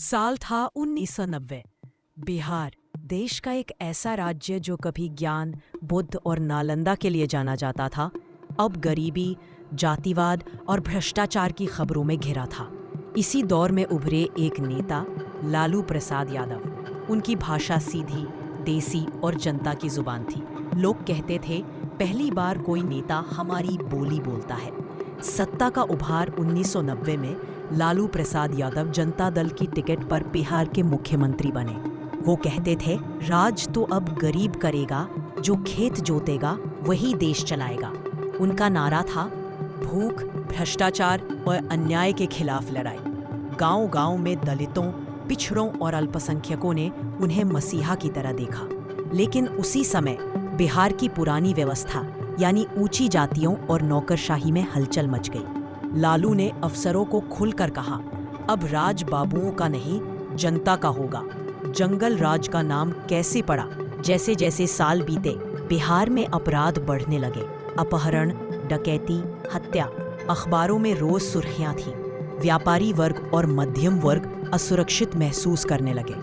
साल था 1990। बिहार देश का एक ऐसा राज्य जो कभी ज्ञान, बुद्ध और नालंदा के लिए जाना जाता था, अब गरीबी, जातिवाद और भ्रष्टाचार की खबरों में घिरा था। इसी दौर में उभरे एक नेता, लालू प्रसाद यादव। उनकी भाषा सीधी, देसी और जनता की जुबान थी। लोग कहते थे, पहली बार कोई नेता हमारी बोली बोलता है। सत्ता का उभार 1990 में लालू प्रसाद यादव जनता दल की टिकट पर बिहार के मुख्यमंत्री बने। वो कहते थे, राज तो अब गरीब करेगा, जो खेत जोतेगा वही देश चलाएगा। उनका नारा था, भूख, भ्रष्टाचार और अन्याय के खिलाफ लड़ाई। गांव-गांव में दलितों, पिछड़ों और अल्पसंख्यकों ने उन्हें मसीहा की तरह देखा। लेकिन उसी समय बिहार की पुरानी व्यवस्था यानी ऊंची जातियों और नौकरशाही में हलचल मच गई। लालू ने अफसरों को खुलकर कहा, अब राज बाबुओं का नहीं, जनता का होगा। जंगल राज का नाम कैसे पड़ा? जैसे जैसे साल बीते, बिहार में अपराध बढ़ने लगे। अपहरण, डकैती, हत्या, अखबारों में रोज सुर्खियां थीं। व्यापारी वर्ग और मध्यम वर्ग असुरक्षित महसूस करने लगे।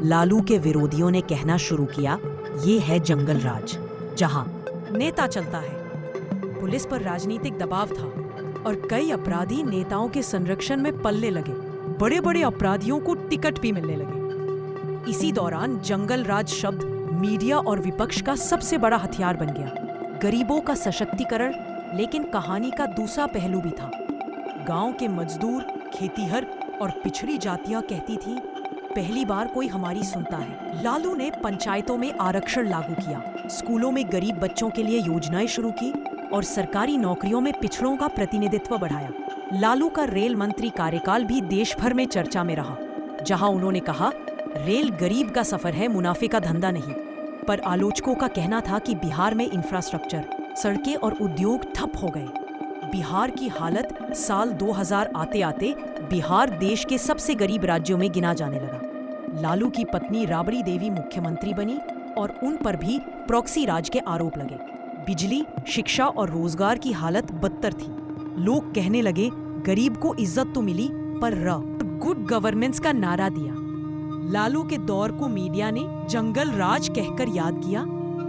लालू के विरोधियों ने कहना शुरू किया, ये है जंगल राज, जहां नेता चलता है। पुलिस पर राजनीतिक दबाव था और कई अपराधी नेताओं के संरक्षण में पलने लगे। बड़े बड़े अपराधियों को टिकट भी मिलने लगे। इसी दौरान जंगल राज शब्द मीडिया और विपक्ष का सबसे बड़ा हथियार बन गया। गरीबों का सशक्तिकरण, लेकिन कहानी का दूसरा पहलू भी था। गांव के मजदूर, खेतीहर और पिछड़ी जातियां कहती थीं, पहली बार कोई हमारी सुनता है। लालू ने पंचायतों में आरक्षण लागू किया, स्कूलों में गरीब बच्चों के लिए योजनाएं शुरू की और सरकारी नौकरियों में पिछड़ों का प्रतिनिधित्व बढ़ाया। लालू का रेल मंत्री कार्यकाल भी देश भर में चर्चा में रहा, जहां उन्होंने कहा, रेल गरीब का सफर है, मुनाफे का धंधा नहीं। पर आलोचकों का कहना था कि बिहार में इंफ्रास्ट्रक्चर, सड़कें और उद्योग ठप हो गए। बिहार की हालत साल 2000 आते आते बिहार देश के सबसे गरीब राज्यों में गिना जाने लगा। लालू की पत्नी राबड़ी देवी मुख्यमंत्री बनी और उन पर भी प्रॉक्सी राज के आरोप लगे। बिजली, शिक्षा और रोजगार की हालत बदतर थी। लोग कहने लगे, गरीब को इज्जत तो मिली, पर गुड गवर्नेंस का नारा दिया। लालू के दौर को मीडिया ने जंगल राज कहकर याद किया,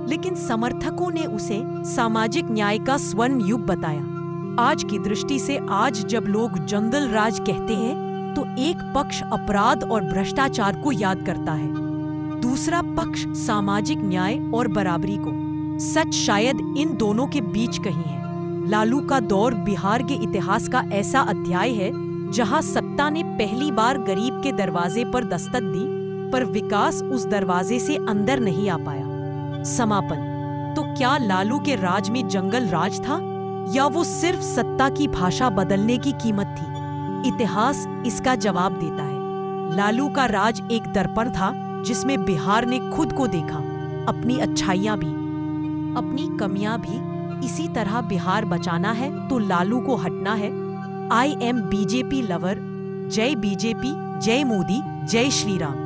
लेकिन समर्थकों ने उसे सामाजिक न्याय का स्वर्ण युग बताया। आज की दृष्टि से आज जब लोग जंगल राज कहते हैं, तो एक पक्ष अपराध और भ्रष्टाचार को याद करता है, दूसरा पक्ष सामाजिक न्याय और बराबरी को। सच शायद इन दोनों के बीच कहीं है। लालू का दौर बिहार के इतिहास का ऐसा अध्याय है जहां सत्ता ने पहली बार गरीब के दरवाजे पर दस्तक दी, पर विकास उस दरवाजे से अंदर नहीं आ पाया। समापन, तो क्या लालू के राज में जंगल राज था, या वो सिर्फ सत्ता की भाषा बदलने की कीमत थी? इतिहास इसका जवाब देता है। लालू का राज एक दर्पण था जिसमें बिहार ने खुद को देखा, अपनी अच्छाइयां भी, अपनी कमियां भी। इसी तरह बिहार बचाना है तो लालू को हटना है। I am BJP lover. जय बीजेपी, जय मोदी, जय श्री राम।